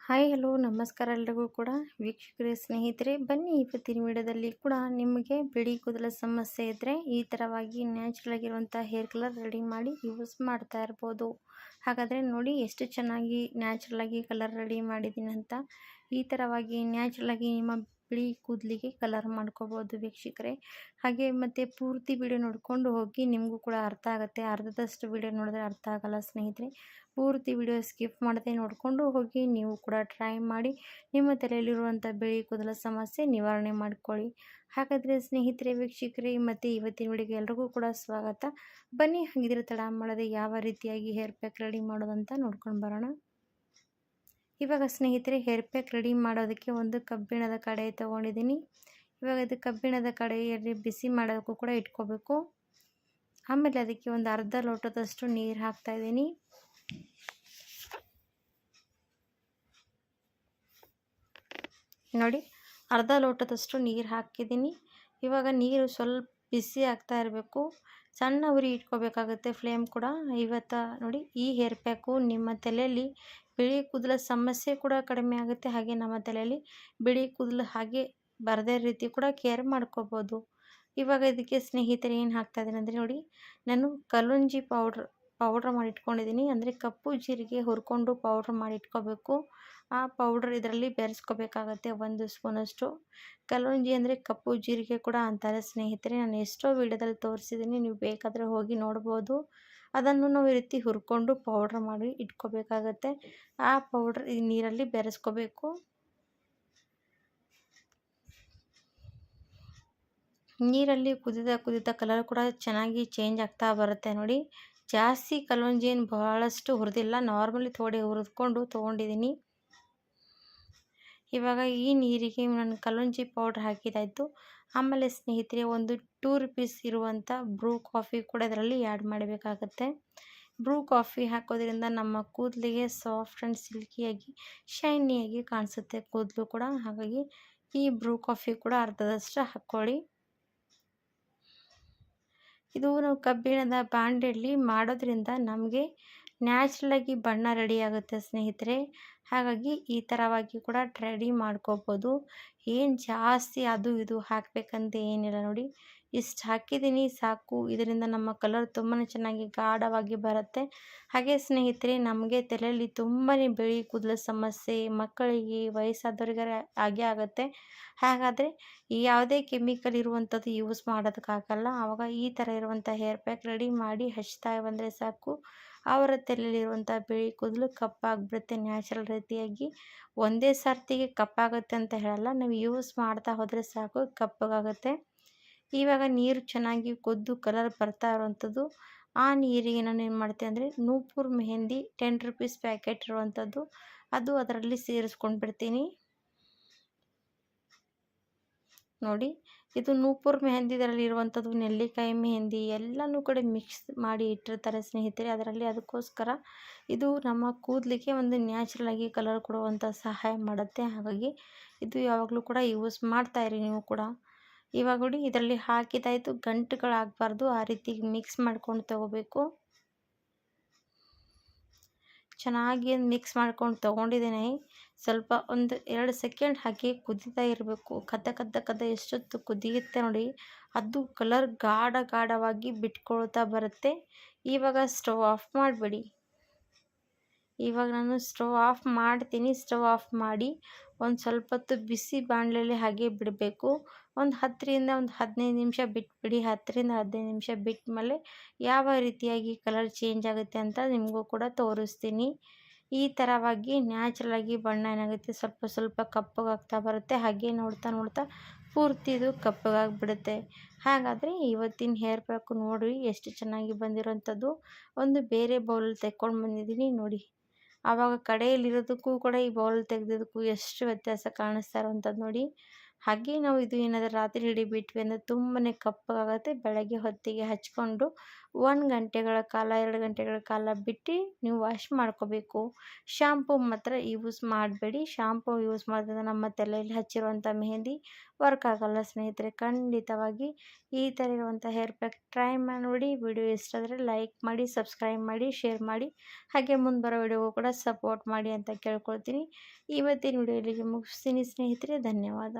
Hi hello ನಮಸ್ಕಾರ ಎಲ್ರಿಗೂ ಕೂಡ ವೀಕ್ಷಕರೇ ಸ್ನೇಹಿತರೆ, ಬನ್ನಿ ಇವತ್ತಿನ ವಿಡಿಯೋದಲ್ಲಿ ಕೂಡ ನಿಮಗೆ ಬಿಳಿ ಕೂದಲ ಸಮಸ್ಯೆ ಇದ್ದರೆ ಈ ಥರವಾಗಿ ನ್ಯಾಚುರಲ್ ಆಗಿರುವಂಥ ಹೇರ್ ಕಲರ್ ರೆಡಿ ಮಾಡಿ ಯೂಸ್ ಮಾಡ್ತಾ ಇರ್ಬೋದು. ಹಾಗಾದರೆ ನೋಡಿ ಎಷ್ಟು ಚೆನ್ನಾಗಿ ನ್ಯಾಚುರಲ್ ಆಗಿ ಕಲರ್ ರೆಡಿ ಮಾಡಿದ್ದೀನಿ ಅಂತ. ಈ ಥರವಾಗಿ ನ್ಯಾಚುರಲ್ ಆಗಿ ನಿಮ್ಮ ಬಿಳಿ ಕೂದಲಿಗೆ ಕಲರ್ ಮಾಡ್ಕೋಬೋದು ವೀಕ್ಷಕರೇ. ಹಾಗೆ ಮತ್ತು ಪೂರ್ತಿ ವಿಡಿಯೋ ನೋಡಿಕೊಂಡು ಹೋಗಿ, ನಿಮಗೂ ಕೂಡ ಅರ್ಥ ಆಗುತ್ತೆ. ಅರ್ಧದಷ್ಟು ವಿಡಿಯೋ ನೋಡಿದ್ರೆ ಅರ್ಥ ಆಗಲ್ಲ ಸ್ನೇಹಿತರೆ. ಪೂರ್ತಿ ವಿಡಿಯೋ ಸ್ಕಿಪ್ ಮಾಡದೆ ನೋಡಿಕೊಂಡು ಹೋಗಿ, ನೀವು ಕೂಡ ಟ್ರೈ ಮಾಡಿ ನಿಮ್ಮ ತಲೆಯಲ್ಲಿರುವಂಥ ಬಿಳಿ ಕೂದಲ ಸಮಸ್ಯೆ ನಿವಾರಣೆ ಮಾಡ್ಕೊಳ್ಳಿ. ಹಾಗಾದರೆ ಸ್ನೇಹಿತರೆ, ವೀಕ್ಷಕರೇ, ಮತ್ತು ಇವತ್ತಿನ ವಿಡಿಯೋಗೆ ಎಲ್ರಿಗೂ ಕೂಡ ಸ್ವಾಗತ. ಬನ್ನಿ ಹಾಗಿದ್ರೆ ತಡ ಮಾಡದೆ ಯಾವ ರೀತಿಯಾಗಿ ಹೇರ್ ಪ್ಯಾಕ್ ರೆಡಿ ಮಾಡೋದಂತ ನೋಡ್ಕೊಂಡು ಬರೋಣ. ಇವಾಗ ಸ್ನೇಹಿತರೆ, ಹೇರ್ ಪ್ಯಾಕ್ ರೆಡಿ ಮಾಡೋದಕ್ಕೆ ಒಂದು ಕಬ್ಬಿಣದ ಕಡಾಯಿ ತೊಗೊಂಡಿದ್ದೀನಿ. ಇವಾಗ ಇದು ಕಬ್ಬಿಣದ ಕಡಾಯಿಯಲ್ಲಿ ಬಿಸಿ ಮಾಡೋಕ್ಕೂ ಕೂಡ ಇಟ್ಕೋಬೇಕು. ಆಮೇಲೆ ಅದಕ್ಕೆ ಒಂದು ಅರ್ಧ ಲೋಟದಷ್ಟು ನೀರು ಹಾಕ್ತಾಯಿದ್ದೀನಿ. ನೋಡಿ, ಅರ್ಧ ಲೋಟದಷ್ಟು ನೀರು ಹಾಕಿದ್ದೀನಿ. ಇವಾಗ ನೀರು ಸ್ವಲ್ಪ ಬಿಸಿ ಆಗ್ತಾ ಇರಬೇಕು. ಸಣ್ಣ ಉರಿ ಇಟ್ಕೋಬೇಕಾಗುತ್ತೆ ಫ್ಲೇಮ್ ಕೂಡ. ಇವತ್ತು ನೋಡಿ, ಈ ಹೇರ್ ಪ್ಯಾಕು ನಿಮ್ಮ ತಲೆಯಲ್ಲಿ ಬಿಳಿ ಕೂದಲ ಸಮಸ್ಯೆ ಕೂಡ ಕಡಿಮೆ ಆಗುತ್ತೆ. ಹಾಗೆ ನಮ್ಮ ತಲೆಯಲ್ಲಿ ಬಿಳಿ ಕೂದಲು ಹಾಗೆ ಬರದೇ ರೀತಿ ಕೂಡ ಕೇರ್ ಮಾಡ್ಕೋಬೋದು. ಇವಾಗ ಇದಕ್ಕೆ ಸ್ನೇಹಿತರೆ ಏನು ಹಾಕ್ತಾಯಿದ್ದೀನಿ ಅಂದರೆ, ನೋಡಿ, ನಾನು ಕಲ್ಲುಂಜಿ ಪೌಡ್ರ್ ಮಾಡಿ ಇಟ್ಕೊಂಡಿದ್ದೀನಿ. ಅಂದರೆ ಕಪ್ಪು ಜೀರಿಗೆ ಹುರ್ಕೊಂಡು ಪೌಡ್ರ್ ಮಾಡಿ ಇಟ್ಕೋಬೇಕು. ಆ ಪೌಡ್ರ್ ಇದರಲ್ಲಿ ಬೆರೆಸ್ಕೋಬೇಕಾಗತ್ತೆ 1 ಸ್ಪೂನಷ್ಟು. ಕಲ್ಲುಂಜಿ ಅಂದರೆ ಕಪ್ಪು ಜೀರಿಗೆ ಕೂಡ ಅಂತಾರೆ ಸ್ನೇಹಿತರೆ. ನಾನು ಎಷ್ಟೋ ವಿಡಿಯೋದಲ್ಲಿ ತೋರಿಸಿದ್ದೀನಿ, ನೀವು ಬೇಕಾದರೆ ಹೋಗಿ ನೋಡ್ಬೋದು. ಅದನ್ನು ನಾವು ಈ ರೀತಿ ಹುರ್ಕೊಂಡು ಪೌಡ್ರ್ ಮಾಡಿ ಇಟ್ಕೋಬೇಕಾಗತ್ತೆ. ಆ ಪೌಡ್ರ್ ಈ ನೀರಲ್ಲಿ ಬೆರೆಸ್ಕೋಬೇಕು. ನೀರಲ್ಲಿ ಕುದಿದ ಕಲರ್ ಕೂಡ ಚೆನ್ನಾಗಿ ಚೇಂಜ್ ಆಗ್ತಾ ಬರುತ್ತೆ. ನೋಡಿ, ಜಾಸ್ತಿ ಕಲ್ಲುಂಜಿ ಏನು ಬಹಳಷ್ಟು ಹುರಿದಿಲ್ಲ, ನಾರ್ಮಲಿ ಥೋಡೆ ಹುರಿದ್ಕೊಂಡು ತೊಗೊಂಡಿದ್ದೀನಿ. ಇವಾಗ ಈ ನೀರಿಗೆ ನಾನು ಕಲ್ಲುಂಜಿ ಪೌಡ್ರ್ ಹಾಕಿದಾಯಿತು. ಆಮೇಲೆ ಸ್ನೇಹಿತರೆ, ಒಂದು 2 ರೂಪೀಸ್ ಇರುವಂಥ ಬ್ರೂ ಕಾಫಿ ಕೂಡ ಇದರಲ್ಲಿ ಆ್ಯಡ್ ಮಾಡಬೇಕಾಗತ್ತೆ. ಬ್ರೂ ಕಾಫಿ ಹಾಕೋದ್ರಿಂದ ನಮ್ಮ ಕೂದಲಿಗೆ ಸಾಫ್ಟ್ ಆ್ಯಂಡ್ ಸಿಲ್ಕಿಯಾಗಿ ಶೈನಿಯಾಗಿ ಕಾಣಿಸುತ್ತೆ ಕೂದಲು ಕೂಡ. ಹಾಗಾಗಿ ಈ ಬ್ರೂ ಕಾಫಿ ಕೂಡ ಅರ್ಧದಷ್ಟು ಹಾಕ್ಕೊಳ್ಳಿ. ಇದು ನಾವು ಕಬ್ಬಿಣದ ಬಾಂಡೆಯಲ್ಲಿ ಮಾಡೋದ್ರಿಂದ ನಮಗೆ ನ್ಯಾಚುರಲಾಗಿ ಬಣ್ಣ ರೆಡಿ ಆಗುತ್ತೆ ಸ್ನೇಹಿತರೆ. ಹಾಗಾಗಿ ಈ ಥರವಾಗಿ ಕೂಡ ರೆಡಿ ಮಾಡ್ಕೋಬೋದು. ಏನು ಜಾಸ್ತಿ ಅದು ಇದು ಹಾಕಬೇಕಂತ ಏನಿಲ್ಲ. ನೋಡಿ, ಇಷ್ಟು ಹಾಕಿದ್ದೀನಿ ಸಾಕು. ಇದರಿಂದ ನಮ್ಮ ಕಲರ್ ತುಂಬಾ ಚೆನ್ನಾಗಿ ಗಾಢವಾಗಿ ಬರುತ್ತೆ. ಹಾಗೆ ಸ್ನೇಹಿತರೆ, ನಮಗೆ ತಲೆಯಲ್ಲಿ ತುಂಬಾ ಬಿಳಿ ಕೂದಲ ಸಮಸ್ಯೆ ಮಕ್ಕಳಿಗೆ, ವಯಸ್ಸಾದವ್ರಿಗೆ ಆಗೇ ಆಗುತ್ತೆ. ಹಾಗಾದರೆ ಯಾವುದೇ ಕೆಮಿಕಲ್ ಇರುವಂಥದ್ದು ಯೂಸ್ ಮಾಡೋದಕ್ಕಾಗಲ್ಲ. ಆವಾಗ ಈ ಥರ ಇರುವಂಥ ಹೇರ್ ಪ್ಯಾಕ್ ರೆಡಿ ಮಾಡಿ ಹಚ್ತಾ ಬಂದರೆ ಸಾಕು, ಅವರ ತಲೆಯಲ್ಲಿರುವಂಥ ಬಿಳಿ ಕೂದಲು ಕಪ್ಪಾಗಿಬಿಡುತ್ತೆ ನ್ಯಾಚುರಲ್ ರೀತಿಯಾಗಿ. ಒಂದೇ ಸರ್ತಿಗೆ ಕಪ್ಪಾಗುತ್ತೆ ಅಂತ ಹೇಳಲ್ಲ, ನಾವು ಯೂಸ್ ಮಾಡ್ತಾ ಹೋದರೆ ಸಾಕು ಕಪ್ಪಗಾಗುತ್ತೆ. ಇವಾಗ ನೀರು ಚೆನ್ನಾಗಿ ಕುದ್ದು ಕಲರ್ ಬರ್ತಾ ಇರುವಂಥದ್ದು. ಆ ನೀರಿಗೆ ನಾನು ಏನು ಮಾಡ್ತೀನಿ ಅಂದರೆ, ನೂಪುರ್ ಮೆಹಂದಿ 10 ರೂಪೀಸ್ ಪ್ಯಾಕೆಟ್ ಇರುವಂಥದ್ದು, ಅದು ಅದರಲ್ಲಿ ಸೇರಿಸ್ಕೊಂಡು ಬಿಡ್ತೀನಿ. ನೋಡಿ, ಇದು ನೂಪುರ್ ಮೆಹಂದಿ, ಇದರಲ್ಲಿ ಇರುವಂಥದ್ದು ನೆಲ್ಲಿಕಾಯಿ ಮೆಹಂದಿ ಎಲ್ಲನೂ ಕೂಡ ಮಿಕ್ಸ್ ಮಾಡಿ ಇಟ್ಟಿರ್ತಾರೆ ಸ್ನೇಹಿತರೆ ಅದರಲ್ಲಿ. ಅದಕ್ಕೋಸ್ಕರ ಇದು ನಮ್ಮ ಕೂದಲಿಗೆ ಒಂದು ನ್ಯಾಚುರಲ್ ಆಗಿ ಕಲರ್ ಕೊಡುವಂಥ ಸಹಾಯ ಮಾಡುತ್ತೆ. ಹಾಗಾಗಿ ಇದು ಯಾವಾಗಲೂ ಕೂಡ ಯೂಸ್ ಮಾಡ್ತಾಯಿರಿ ನೀವು ಕೂಡ. ಇವಾಗ ನೋಡಿ, ಇದರಲ್ಲಿ ಹಾಕಿದಾಯಿತು, ಗಂಟುಗಳಾಗಬಾರ್ದು, ಆ ರೀತಿ ಮಿಕ್ಸ್ ಮಾಡ್ಕೊಂಡು ತಗೋಬೇಕು. ಚೆನ್ನಾಗಿ ಮಿಕ್ಸ್ ಮಾಡ್ಕೊಂಡು ತೊಗೊಂಡಿದ್ದೀನಿ. ಸ್ವಲ್ಪ ಒಂದು 2 ಸೆಕೆಂಡ್ ಹಾಕಿ ಕುದೀತಾ ಇರಬೇಕು. ಕದ್ದ ಎಷ್ಟೊತ್ತು ಕುದಿಯುತ್ತೆ ನೋಡಿ, ಅದು ಕಲರ್ ಗಾಢವಾಗಿ ಬಿಟ್ಕೊಳ್ತಾ ಬರುತ್ತೆ. ಇವಾಗ ಸ್ಟವ್ ಆಫ್ ಮಾಡಿಬಿಡಿ. ಇವಾಗ ನಾನು ಸ್ಟವ್ ಆಫ್ ಮಾಡ್ತೀನಿ. ಸ್ಟವ್ ಆಫ್ ಮಾಡಿ ಒಂದು ಸ್ವಲ್ಪ ಹೊತ್ತು ಬಿಸಿ ಬಾಣಲೆಯಲ್ಲಿ ಹಾಗೆ ಬಿಡಬೇಕು. ಒಂದು 10ರಿಂದ 15 ನಿಮಿಷ ಬಿಟ್ಬಿಡಿ. 10ರಿಂದ 15 ನಿಮಿಷ ಬಿಟ್ಟ ಮೇಲೆ ಯಾವ ರೀತಿಯಾಗಿ ಕಲರ್ ಚೇಂಜ್ ಆಗುತ್ತೆ ಅಂತ ನಿಮಗೂ ಕೂಡ ತೋರಿಸ್ತೀನಿ. ಈ ಥರವಾಗಿ ನ್ಯಾಚುರಲಾಗಿ ಬಣ್ಣ ಏನಾಗುತ್ತೆ, ಸ್ವಲ್ಪ ಕಪ್ಪಗಾಗ್ತಾ ಬರುತ್ತೆ. ಹಾಗೆ ನೋಡ್ತಾ ಪೂರ್ತಿ ಇದು ಕಪ್ಪಗಾಗಿಬಿಡುತ್ತೆ. ಹಾಗಾದರೆ ಇವತ್ತಿನ ಹೇರ್ ಪ್ಯಾಕು ನೋಡಿ ಎಷ್ಟು ಚೆನ್ನಾಗಿ ಬಂದಿರೋಂಥದ್ದು. ಒಂದು ಬೇರೆ ಬೌಲಲ್ಲಿ ತೆಕ್ಕೊಂಡು ಬಂದಿದ್ದೀನಿ ನೋಡಿ. ಆವಾಗ ಕಡೆಯಲ್ಲಿರೋದಕ್ಕೂ ಕೂಡ ಈ ಬೌಲ್ ತೆಗೆದಿದ್ದಕ್ಕೂ ಎಷ್ಟು ವ್ಯತ್ಯಾಸ ಕಾಣಿಸ್ತಾ ಇರೋವಂಥದ್ದು ನೋಡಿ. ಹಾಗೆ ನಾವು ಇದು ಏನಾದರೂ ರಾತ್ರಿ ಇಡೀ ಬಿಟ್ವಿ ಅಂದರೆ ತುಂಬಾ ಕಪ್ಪಗಾಗುತ್ತೆ. ಬೆಳಗ್ಗೆ ಹೊತ್ತಿಗೆ ಹಚ್ಕೊಂಡು 1 ಗಂಟೆಗಳ ಕಾಲ 2 ಗಂಟೆಗಳ ಕಾಲ ಬಿಟ್ಟು ನೀವು ವಾಶ್ ಮಾಡ್ಕೋಬೇಕು. ಶಾಂಪೂ ಮಾತ್ರ ಯೂಸ್ ಮಾಡಬೇಡಿ. ಶಾಂಪೂ ಯೂಸ್ ಮಾಡೋದ್ರಿಂದ ನಮ್ಮ ತಲೆಯಲ್ಲಿ ಹಚ್ಚಿರುವಂಥ ಮೆಹಂದಿ ವರ್ಕ್ ಆಗಲ್ಲ ಸ್ನೇಹಿತರೆ. ಖಂಡಿತವಾಗಿ ಈ ಥರ ಇರುವಂಥ ಹೇರ್ ಪ್ಯಾಕ್ ಟ್ರೈ ಮಾಡಿ ನೋಡಿ. ವಿಡಿಯೋ ಇಷ್ಟ ಆದರೆ ಲೈಕ್ ಮಾಡಿ, ಸಬ್ಸ್ಕ್ರೈಬ್ ಮಾಡಿ, ಶೇರ್ ಮಾಡಿ, ಹಾಗೆ ಮುಂದೆ ಬರೋ ವಿಡಿಯೋಗೂ ಕೂಡ ಸಪೋರ್ಟ್ ಮಾಡಿ ಅಂತ ಕೇಳ್ಕೊಳ್ತೀನಿ. ಇವತ್ತಿನ ವಿಡಿಯೋ ಇಲ್ಲಿಗೆ ಮುಗಿಸ್ತೀನಿ ಸ್ನೇಹಿತರೆ. ಧನ್ಯವಾದ.